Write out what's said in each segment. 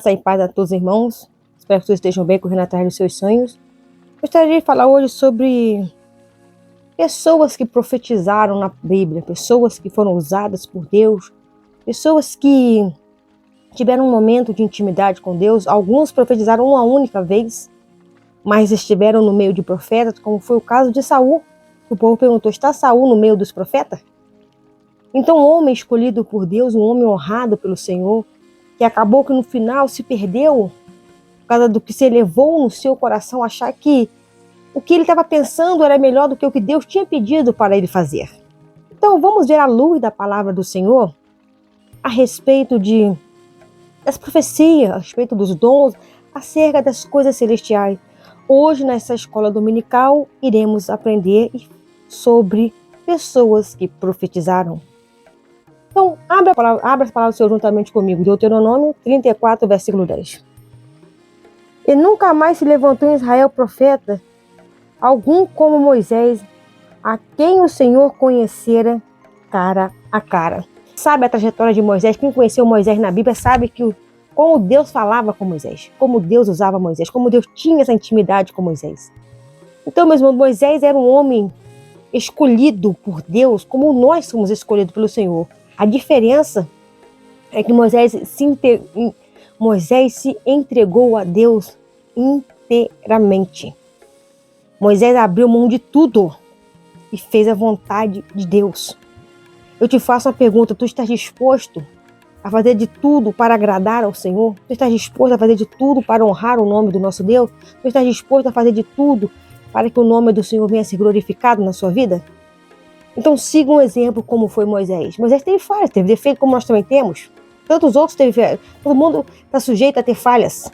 Graça e paz a todos os irmãos. Espero que todos estejam bem, correndo atrás dos seus sonhos. Gostaria de falar hoje sobre pessoas que profetizaram na Bíblia, pessoas que foram usadas por Deus, pessoas que tiveram um momento de intimidade com Deus. Alguns profetizaram uma única vez, mas estiveram no meio de profetas, como foi o caso de Saul. O povo perguntou: está Saul no meio dos profetas? Então, um homem escolhido por Deus, um homem honrado pelo Senhor, que acabou que no final se perdeu por causa do que se elevou no seu coração, achar que o que ele estava pensando era melhor do que o que Deus tinha pedido para ele fazer. Então vamos ver a luz da palavra do Senhor a respeito das profecias, a respeito dos dons, acerca das coisas celestiais. Hoje, nessa escola dominical, iremos aprender sobre pessoas que profetizaram. Então, abra as palavras do Senhor juntamente comigo. Deuteronômio 34, versículo 10. E nunca mais se levantou em Israel profeta algum como Moisés, a quem o Senhor conhecera cara a cara. Sabe a trajetória de Moisés? Quem conheceu Moisés na Bíblia sabe como Deus falava com Moisés, como Deus usava Moisés, como Deus tinha essa intimidade com Moisés. Então, meu irmão, Moisés era um homem escolhido por Deus, como nós somos escolhidos pelo Senhor. A diferença é que Moisés se entregou a Deus inteiramente. Moisés abriu mão de tudo e fez a vontade de Deus. Eu te faço uma pergunta: tu estás disposto a fazer de tudo para agradar ao Senhor? Tu estás disposto a fazer de tudo para honrar o nome do nosso Deus? Tu estás disposto a fazer de tudo para que o nome do Senhor venha a ser glorificado na sua vida? Então siga um exemplo como foi Moisés. Moisés teve falhas, teve defeito como nós também temos. Tantos outros todo mundo está sujeito a ter falhas.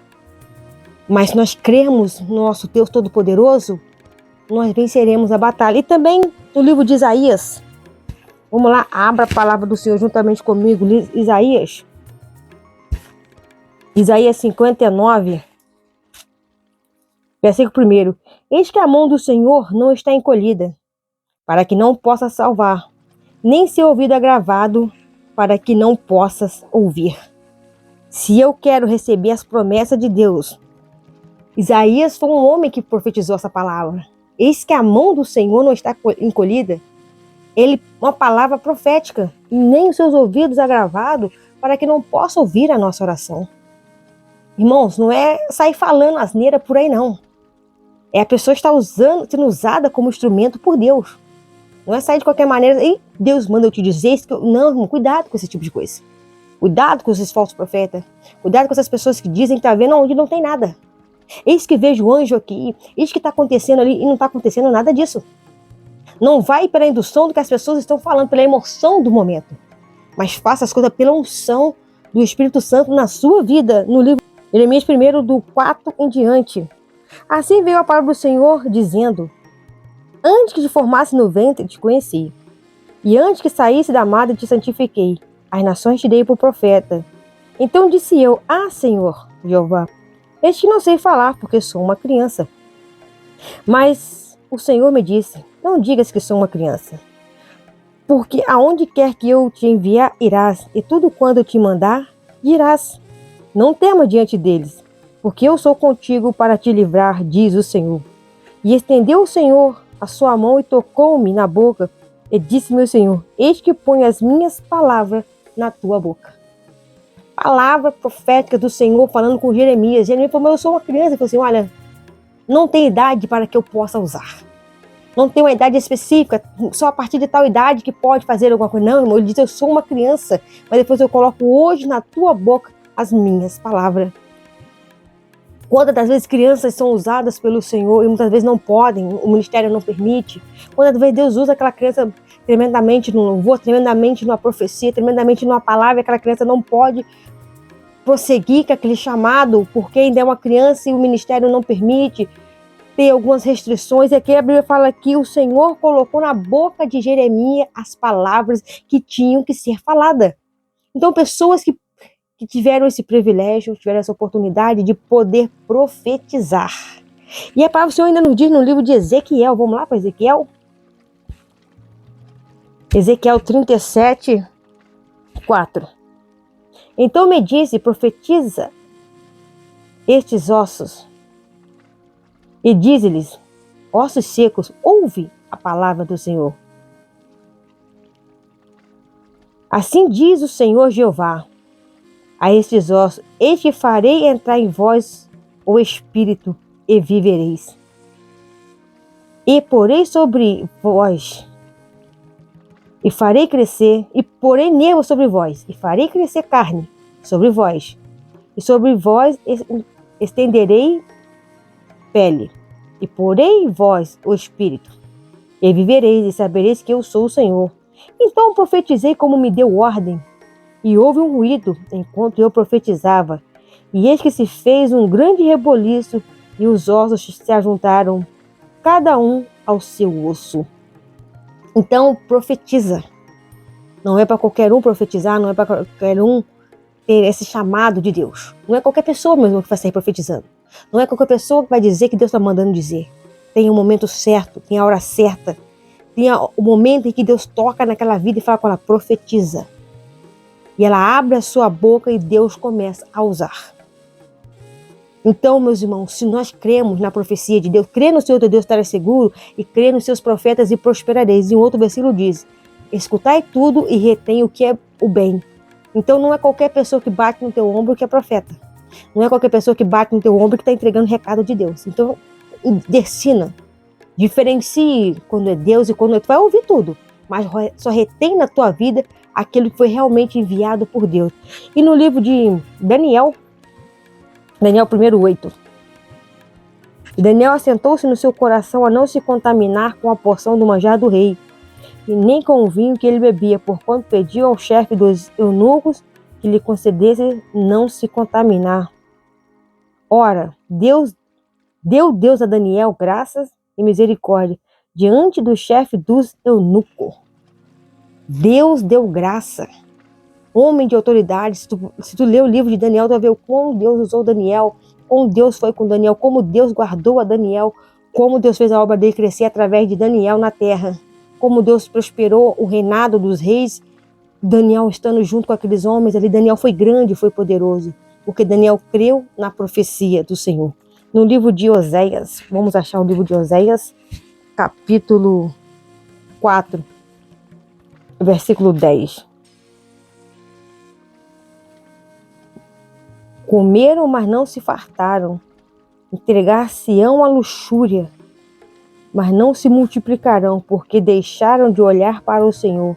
Mas nós cremos no nosso Deus Todo-Poderoso, nós venceremos a batalha. E também no livro de Isaías, vamos lá, abra a palavra do Senhor juntamente comigo. Isaías 59, versículo 1. Eis que a mão do Senhor não está encolhida, para que não possa salvar, nem seu ouvido agravado, para que não possas ouvir. Se eu quero receber as promessas de Deus, Isaías foi um homem que profetizou essa palavra. Eis que a mão do Senhor não está encolhida. Uma palavra profética, e nem os seus ouvidos agravados, para que não possa ouvir a nossa oração. Irmãos, não é sair falando asneira por aí, não. É a pessoa estar sendo usada como instrumento por Deus. Não é sair de qualquer maneira: e Deus manda eu te dizer isso. Não, irmão, cuidado com esse tipo de coisa. Cuidado com esses falsos profetas. Cuidado com essas pessoas que dizem que está vendo onde não tem nada. Eis que vejo o anjo aqui, eis que está acontecendo ali, e não está acontecendo nada disso. Não vai pela indução do que as pessoas estão falando, pela emoção do momento, mas faça as coisas pela unção do Espírito Santo na sua vida. No livro de Jeremias 1, do 4 em diante. Assim veio a palavra do Senhor, dizendo: antes que te formasse no ventre, te conheci, e antes que saísse da madre, te santifiquei. As nações te dei por profeta. Então disse eu: ah, Senhor Jeová, eis que não sei falar, porque sou uma criança. Mas o Senhor me disse: não digas que sou uma criança, porque aonde quer que eu te enviar, irás, e tudo quanto eu te mandar, dirás. Não temas diante deles, porque eu sou contigo para te livrar, diz o Senhor. E estendeu o Senhor a sua mão e tocou-me na boca, e disse-me o Senhor: eis que ponho as minhas palavras na tua boca. Palavra profética do Senhor falando com Jeremias. Jeremias falou: eu sou uma criança. Ele falou assim: olha, não tem idade para que eu possa usar. Não tem uma idade específica, só a partir de tal idade que pode fazer alguma coisa. Não, irmão, ele diz: eu sou uma criança, mas depois eu coloco hoje na tua boca as minhas palavras. Quantas das vezes crianças são usadas pelo Senhor e muitas vezes não podem, o ministério não permite. Quantas vezes Deus usa aquela criança tremendamente no louvor, tremendamente numa profecia, tremendamente numa palavra, e aquela criança não pode prosseguir com aquele chamado, porque ainda é uma criança e o ministério não permite, tem algumas restrições. E aqui a Bíblia fala que o Senhor colocou na boca de Jeremias as palavras que tinham que ser faladas. Então, pessoas que tiveram esse privilégio, tiveram essa oportunidade de poder profetizar. E a palavra do Senhor ainda nos diz no livro de Ezequiel, vamos lá para Ezequiel? Ezequiel 37, 4. Então me disse: profetiza estes ossos, e dize-lhes: ossos secos, ouve a palavra do Senhor. Assim diz o Senhor Jeová a estes ossos: eis que farei entrar em vós o Espírito, e vivereis. E porei sobre vós, e farei crescer, e porei nervo sobre vós, e farei crescer carne sobre vós, e sobre vós estenderei pele, e porei em vós o Espírito, e vivereis, e sabereis que eu sou o Senhor. Então profetizei como me deu ordem, e houve um ruído enquanto eu profetizava, e eis que se fez um grande reboliço, e os ossos se ajuntaram, cada um ao seu osso. Então profetiza. Não é para qualquer um profetizar, não é para qualquer um ter esse chamado de Deus. Não é qualquer pessoa mesmo que vai sair profetizando. Não é qualquer pessoa que vai dizer que Deus está mandando dizer. Tem o momento certo, tem a hora certa, tem o momento em que Deus toca naquela vida e fala com ela: profetiza. E ela abre a sua boca e Deus começa a usar. Então, meus irmãos, se nós cremos na profecia de Deus, crê no Senhor teu Deus, estarás seguro, e crê nos seus profetas e prosperareis. E um outro versículo diz: escutai tudo e retém o que é o bem. Então não é qualquer pessoa que bate no teu ombro que é profeta. Não é qualquer pessoa que bate no teu ombro que está entregando o recado de Deus. Então, destina, diferencie quando é Deus e quando é... Tu vai ouvir tudo, mas só retém na tua vida aquilo que foi realmente enviado por Deus. E no livro de Daniel 1:8. Daniel assentou-se no seu coração a não se contaminar com a porção do manjar do rei, e nem com o vinho que ele bebia, porquanto pediu ao chefe dos eunucos que lhe concedesse não se contaminar. Ora, deu Deus a Daniel graças e misericórdia diante do chefe dos eunucos. Deus deu graça. Homem de autoridade, se tu ler o livro de Daniel, tu vai ver como Deus usou Daniel, como Deus foi com Daniel, como Deus guardou a Daniel, como Deus fez a obra dele crescer através de Daniel na terra, como Deus prosperou o reinado dos reis, Daniel estando junto com aqueles homens ali. Daniel foi grande, foi poderoso, porque Daniel creu na profecia do Senhor. No livro de Oséias, vamos achar o livro de Oséias, capítulo 4, versículo 10. Comeram, mas não se fartaram. Entregar-se-ão à luxúria, mas não se multiplicarão, porque deixaram de olhar para o Senhor.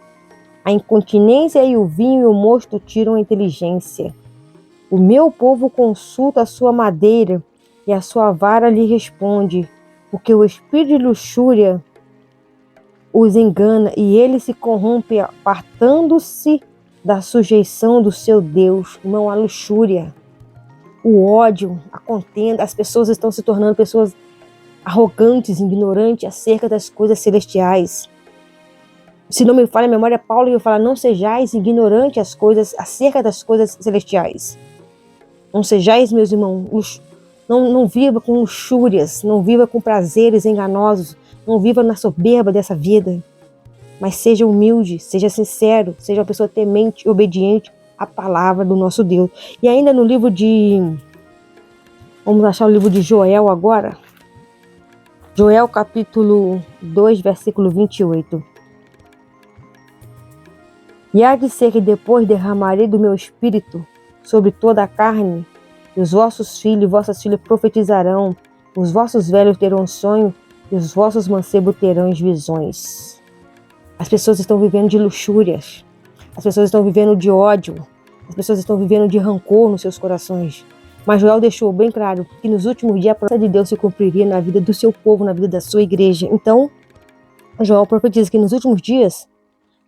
A incontinência e o vinho e o mosto tiram a inteligência. O meu povo consulta a sua madeira, e a sua vara lhe responde, porque o espírito de luxúria os engana, e ele se corrompe, apartando-se da sujeição do seu Deus. Não há luxúria. O ódio, a contenda, as pessoas estão se tornando pessoas arrogantes, ignorantes acerca das coisas celestiais. Se não me falha a memória, Paulo ia falar: não sejais ignorantes acerca das coisas celestiais. Não sejais, meus irmãos, não viva com luxúrias, não viva com prazeres enganosos, não viva na soberba dessa vida, mas seja humilde, seja sincero, seja uma pessoa temente e obediente à palavra do nosso Deus. E ainda no livro vamos achar o livro de Joel agora. Joel capítulo 2, versículo 28. E há de ser que depois derramarei do meu espírito sobre toda a carne, e os vossos filhos e vossas filhas profetizarão, os vossos velhos terão sonho, e os vossos mancebos terão visões. As pessoas estão vivendo de luxúrias, as pessoas estão vivendo de ódio, as pessoas estão vivendo de rancor nos seus corações. Mas Joel deixou bem claro que nos últimos dias a promessa de Deus se cumpriria na vida do seu povo, na vida da sua igreja. Então, Joel profetiza que nos últimos dias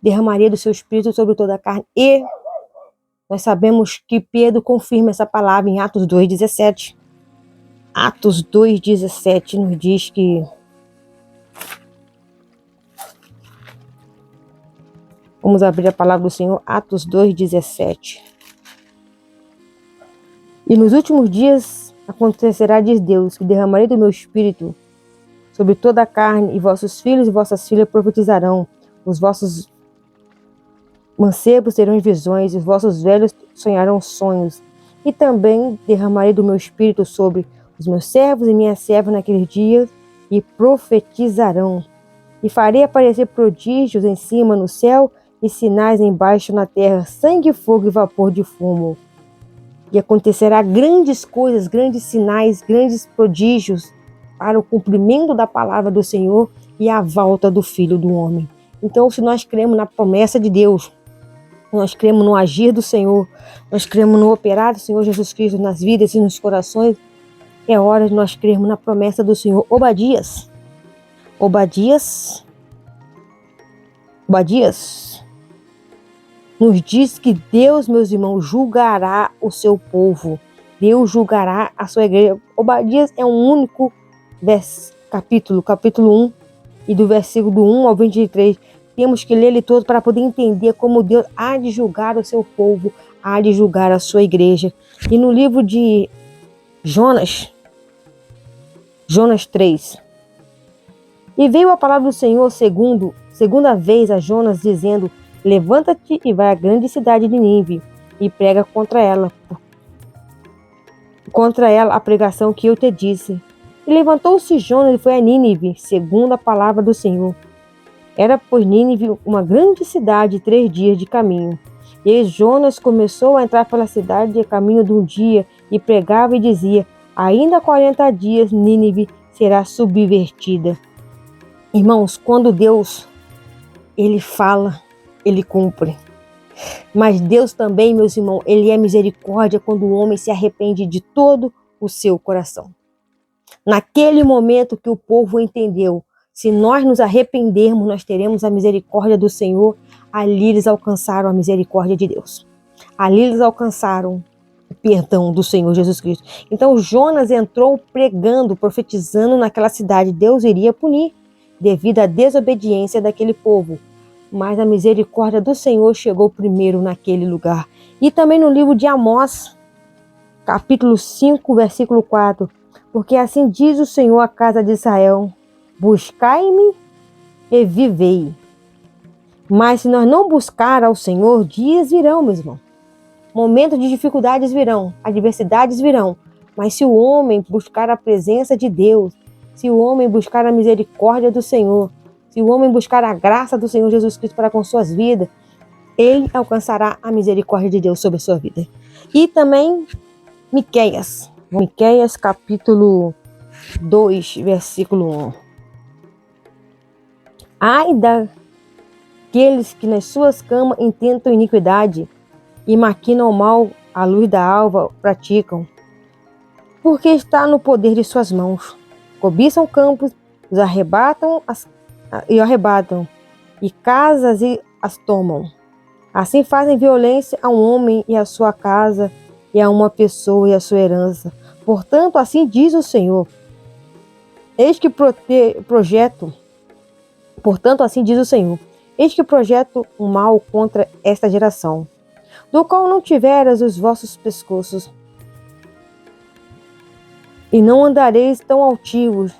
derramaria do seu espírito sobre toda a carne. E nós sabemos que Pedro confirma essa palavra em Atos 2:17. Atos 2:17 nos diz que... Vamos abrir a palavra do Senhor, Atos 2:17. E nos últimos dias acontecerá, diz Deus, que derramarei do meu espírito sobre toda a carne, e vossos filhos e vossas filhas profetizarão, os vossos mancebos terão visões, e os vossos velhos sonharão sonhos. E também derramarei do meu espírito sobre os meus servos e minhas servas naqueles dias, e profetizarão. E farei aparecer prodígios em cima no céu e sinais embaixo na terra, sangue, fogo e vapor de fumo. E acontecerá grandes coisas, grandes sinais, grandes prodígios para o cumprimento da palavra do Senhor e a volta do Filho do Homem. Então, se nós cremos na promessa de Deus, nós cremos no agir do Senhor, nós cremos no operar do Senhor Jesus Cristo nas vidas e nos corações, é hora de nós crermos na promessa do Senhor. Obadias nos diz que Deus, meus irmãos, julgará o seu povo. Deus julgará a sua igreja. Obadias é um único capítulo 1, e do versículo do 1 ao 23. Temos que ler ele todo para poder entender como Deus há de julgar o seu povo, há de julgar a sua igreja. E no livro de Jonas 3. E veio a palavra do Senhor segunda vez a Jonas, dizendo: levanta-te e vai à grande cidade de Nínive, e prega contra ela a pregação que eu te disse. E levantou-se Jonas e foi a Nínive, segundo a palavra do Senhor. Era, pois, Nínive uma grande cidade, 3 dias de caminho. E Jonas começou a entrar pela cidade a caminho de um dia, e pregava e dizia: ainda 40 dias Nínive será subvertida. Irmãos, quando Deus, Ele fala, Ele cumpre. Mas Deus também, meus irmãos, Ele é misericórdia quando o homem se arrepende de todo o seu coração. Naquele momento que o povo entendeu, se nós nos arrependermos, nós teremos a misericórdia do Senhor, ali eles alcançaram a misericórdia de Deus. Ali eles alcançaram o perdão do Senhor Jesus Cristo. Então Jonas entrou pregando, profetizando naquela cidade. Deus iria punir devido à desobediência daquele povo. Mas a misericórdia do Senhor chegou primeiro naquele lugar. E também no livro de Amós, capítulo 5, versículo 4. Porque assim diz o Senhor à casa de Israel: buscai-me e vivei. Mas se nós não buscar ao Senhor, dias virão, meu irmão. Momentos de dificuldades virão, adversidades virão. Mas se o homem buscar a presença de Deus, se o homem buscar a misericórdia do Senhor, se o homem buscar a graça do Senhor Jesus Cristo para com suas vidas, ele alcançará a misericórdia de Deus sobre a sua vida. E também Miqueias capítulo 2, versículo 1. Ai daqueles que nas suas camas intentam iniquidade e maquinam o mal à luz da alva praticam, porque está no poder de suas mãos. Cobiçam campos, os arrebatam, e casas e as tomam. Assim fazem violência a um homem e a sua casa, e a uma pessoa e a sua herança. Portanto, assim diz o Senhor: eis que projeto um mal contra esta geração, do qual não tiveras os vossos pescoços, e não andareis tão altivos,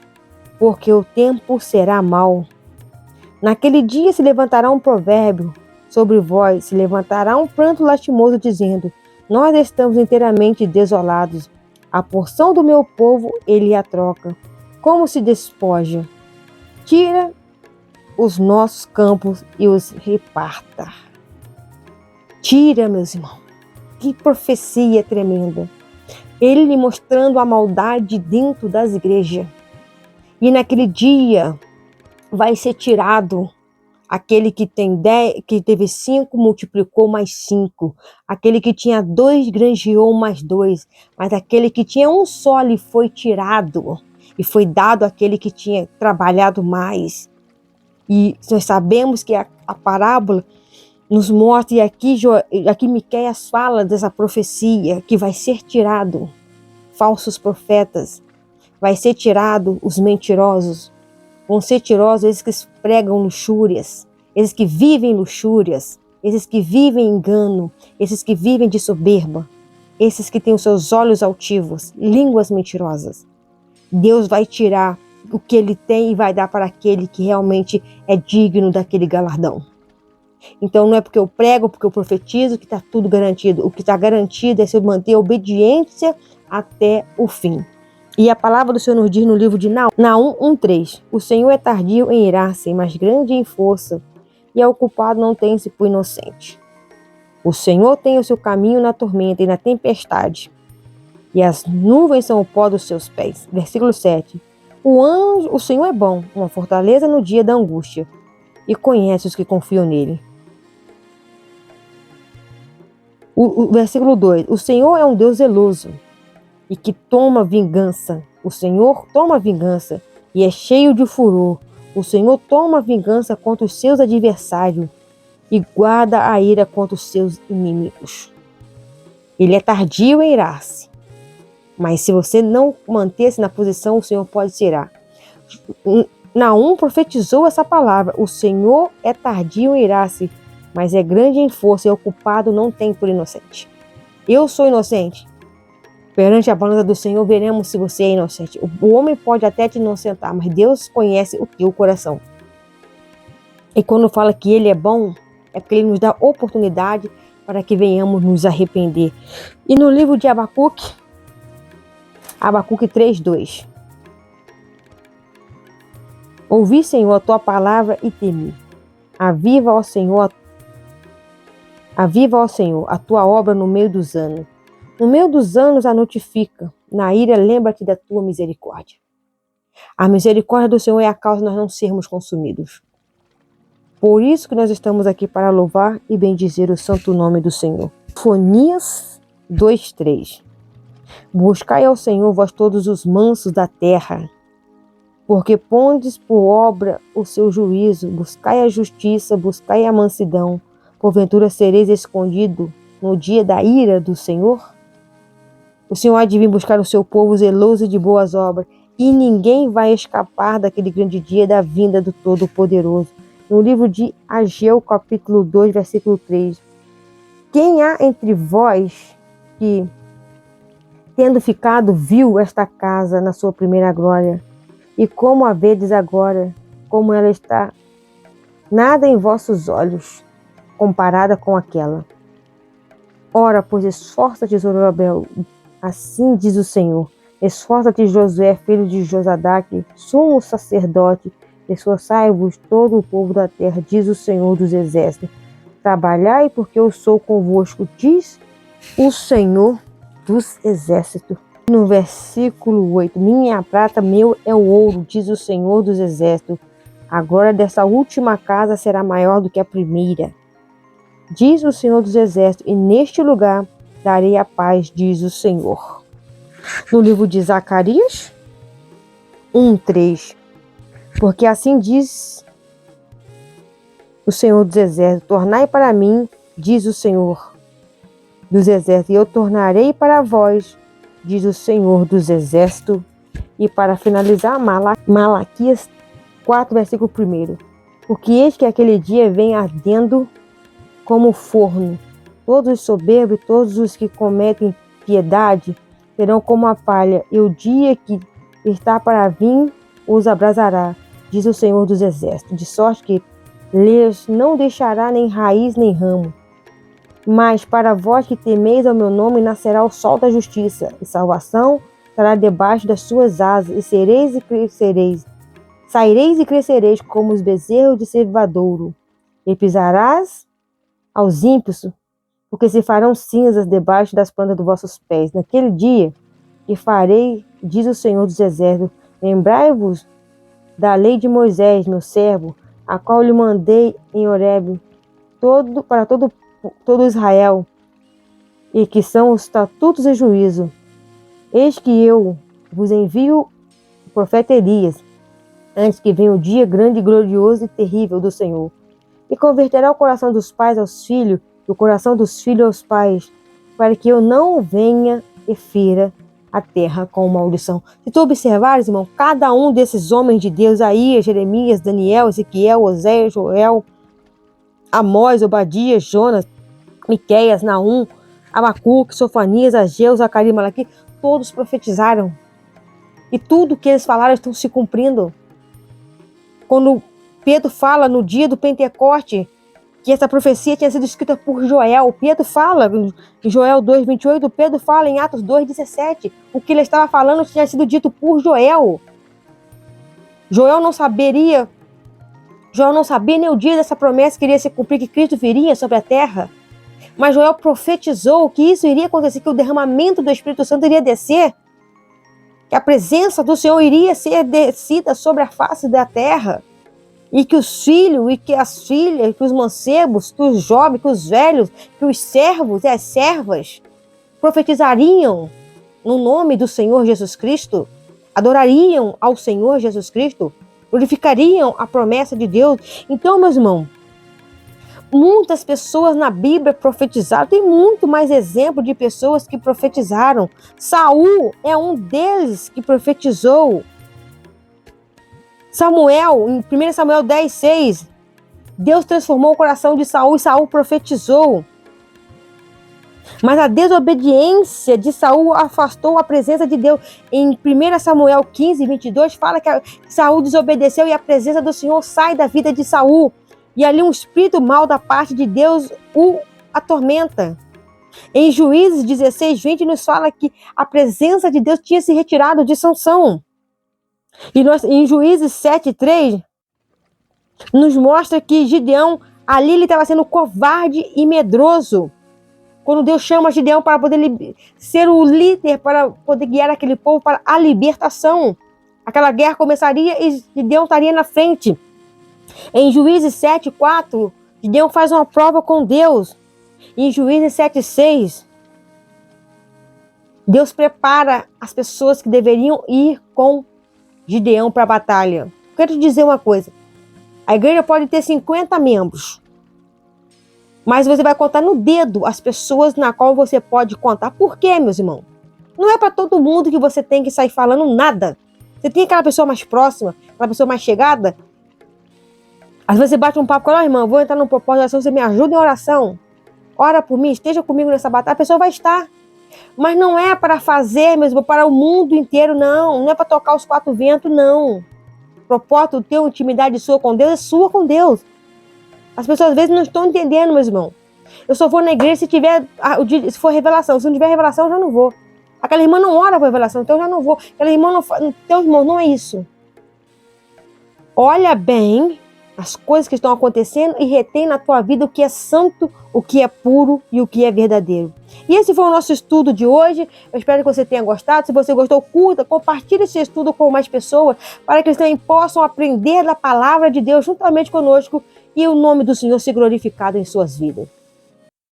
porque o tempo será mau. Naquele dia se levantará um provérbio sobre vós, se levantará um pranto lastimoso, dizendo: nós estamos inteiramente desolados. A porção do meu povo ele a troca, como se despoja. Tira os nossos campos e os reparta. Tira, meus irmãos. Que profecia tremenda. Ele mostrando a maldade dentro das igrejas. E naquele dia vai ser tirado aquele que teve 5, multiplicou mais 5. Aquele que tinha 2, granjeou mais 2. Mas aquele que tinha um só lhe foi tirado. E foi dado àquele que tinha trabalhado mais. E nós sabemos que a parábola nos mostra, e aqui Miqueias fala dessa profecia, que vai ser tirado falsos profetas, vai ser tirado os mentirosos, vão ser tirados esses que pregam luxúrias, esses que vivem luxúrias, esses que vivem engano, esses que vivem de soberba, esses que têm os seus olhos altivos, línguas mentirosas. Deus vai tirar o que ele tem e vai dar para aquele que realmente é digno daquele galardão. Então não é porque eu prego, porque eu profetizo que está tudo garantido. O que está garantido é se eu manter a obediência até o fim. E a palavra do Senhor nos diz no livro de Naum 1:3: o Senhor é tardio em irar-se, mas grande em força, e ao culpado não tem-se por inocente. O Senhor tem o seu caminho na tormenta e na tempestade, e as nuvens são o pó dos seus pés. Versículo 7. O Senhor é bom, uma fortaleza no dia da angústia, e conhece os que confiam nele. O versículo 2. O Senhor é um Deus zeloso e que toma vingança. O Senhor toma vingança e é cheio de furor. O Senhor toma vingança contra os seus adversários e guarda a ira contra os seus inimigos. Ele é tardio em irar-se, mas se você não manter-se na posição, o Senhor pode se irar. Naum profetizou essa palavra: o Senhor é tardio em irar-se, mas é grande em força, e o culpado não tem por inocente. Eu sou inocente. Perante a balança do Senhor, veremos se você é inocente. O homem pode até te inocentar, mas Deus conhece o teu coração. E quando fala que Ele é bom, é porque Ele nos dá oportunidade para que venhamos nos arrepender. E no livro de Abacuque 3:2. Ouvi, Senhor, a tua palavra e temi. Aviva, ó Senhor, a tua obra no meio dos anos. No meio dos anos a notifica. Na ira, lembra-te da tua misericórdia. A misericórdia do Senhor é a causa de nós não sermos consumidos. Por isso que nós estamos aqui para louvar e bendizer o santo nome do Senhor. Sinfonias 2:3. Buscai ao Senhor, vós todos os mansos da terra, porque pondes por obra o seu juízo. Buscai a justiça, buscai a mansidão. Porventura sereis escondido no dia da ira do Senhor? O Senhor há de vir buscar o seu povo zeloso e de boas obras, e ninguém vai escapar daquele grande dia da vinda do Todo-Poderoso. No livro de Ageu, capítulo 2, versículo 3. Quem há entre vós que, tendo ficado, viu esta casa na sua primeira glória? E como a vedes agora, como ela está, nada em vossos olhos, comparada com aquela. Ora, pois esforça-te, Zorobabel, assim diz o Senhor. Esforça-te, Josué, filho de Josadaque, sumo sacerdote, esforçai-vos todo o povo da terra, diz o Senhor dos exércitos. Trabalhai, porque eu sou convosco, diz o Senhor dos exércitos. No versículo 8, minha prata, meu é o ouro, diz o Senhor dos exércitos. Agora dessa última casa será maior do que a primeira, diz o Senhor dos exércitos, e neste lugar darei a paz, diz o Senhor. No livro de Zacarias 1:3, porque assim diz o Senhor dos exércitos, tornai para mim, diz o Senhor dos exércitos, e eu tornarei para vós, diz o Senhor dos exércitos. E para finalizar, Malaquias 4, versículo 1. Porque eis que aquele dia vem ardendo como forno. Todos os soberbos e todos os que cometem piedade serão como a palha, e o dia que está para vir os abrasará, diz o Senhor dos exércitos, de sorte que lhes não deixará nem raiz nem ramo. Mas para vós que temeis ao meu nome, nascerá o sol da justiça, e salvação estará debaixo das suas asas, e sereis e crescereis. Saireis e crescereis como os bezerros de cevadouro, e pisarás aos ímpios, porque se farão cinzas debaixo das plantas dos vossos pés. Naquele dia que farei, diz o Senhor dos exércitos, lembrai-vos da lei de Moisés, meu servo, a qual lhe mandei em Horebe, para todo Israel, e que são os estatutos e juízo. Eis que eu vos envio o profeta Elias, antes que venha o dia grande, glorioso e terrível do Senhor, e converterá o coração dos pais aos filhos, e o coração dos filhos aos pais, para que eu não venha e fira a terra com maldição. Se tu observares, irmão, cada um desses homens de Deus aí, Jeremias, Daniel, Ezequiel, Oséias, Joel, Amós, Obadias, Jonas, Miqueias, Naum, Abacuque, Sofanias, Ageu, Zacarias, Malaquias, todos profetizaram. E tudo que eles falaram estão se cumprindo. Quando Pedro fala no dia do Pentecoste, que essa profecia tinha sido escrita por Joel. Pedro fala, em Joel 2:28, Pedro fala em Atos 2:17, o que ele estava falando tinha sido dito por Joel. Joel não sabia nem o dia dessa promessa que iria se cumprir, que Cristo viria sobre a terra. Mas Joel profetizou que isso iria acontecer, que o derramamento do Espírito Santo iria descer, que a presença do Senhor iria ser descida sobre a face da terra, e que os filhos, e que as filhas, que os mancebos, que os jovens, que os velhos, que os servos e as servas profetizariam no nome do Senhor Jesus Cristo, adorariam ao Senhor Jesus Cristo, glorificariam a promessa de Deus. Então, meus irmãos, muitas pessoas na Bíblia profetizaram. Tem muito mais exemplo de pessoas que profetizaram. Saul é um deles que profetizou. Samuel, em 1 Samuel 10:6, Deus transformou o coração de Saul e Saul profetizou. Mas a desobediência de Saul afastou a presença de Deus. Em 1 Samuel 15:22, fala que Saul desobedeceu e a presença do Senhor sai da vida de Saul. E ali um espírito mau da parte de Deus o atormenta. Em Juízes 16:20 nos fala que a presença de Deus tinha se retirado de Sansão. E em Juízes 7:3 nos mostra que Gideão, ali ele estava sendo covarde e medroso. Quando Deus chama Gideão para poder ser o líder, para poder guiar aquele povo para a libertação. Aquela guerra começaria e Gideão estaria na frente. Em Juízes 7:4, Gideão faz uma prova com Deus. Em Juízes 7:6, Deus prepara as pessoas que deveriam ir com Gideão para a batalha. Quero te dizer uma coisa. A igreja pode ter 50 membros, mas você vai contar no dedo as pessoas na qual você pode contar. Por quê, meus irmãos? Não é para todo mundo que você tem que sair falando nada. Você tem aquela pessoa mais próxima, aquela pessoa mais chegada. Às vezes você bate um papo com ela, irmã, vou entrar num propósito de oração, você me ajuda em oração. Ora por mim, esteja comigo nessa batalha, a pessoa vai estar. Mas não é para fazer, mesmo para o mundo inteiro, não. Não é para tocar os quatro ventos, não. O propósito de ter uma intimidade sua com Deus é sua com Deus. As pessoas às vezes não estão entendendo, meus irmãos. Eu só vou na igreja se for revelação. Se não tiver revelação, eu já não vou. Aquela irmã não ora por revelação, então eu já não vou. Aquela irmã não faz. Então, irmão, não é isso. Olha bem as coisas que estão acontecendo e retém na tua vida o que é santo, o que é puro e o que é verdadeiro. E esse foi o nosso estudo de hoje. Eu espero que você tenha gostado. Se você gostou, curta, compartilhe esse estudo com mais pessoas, para que eles também possam aprender da palavra de Deus juntamente conosco e o nome do Senhor ser glorificado em suas vidas.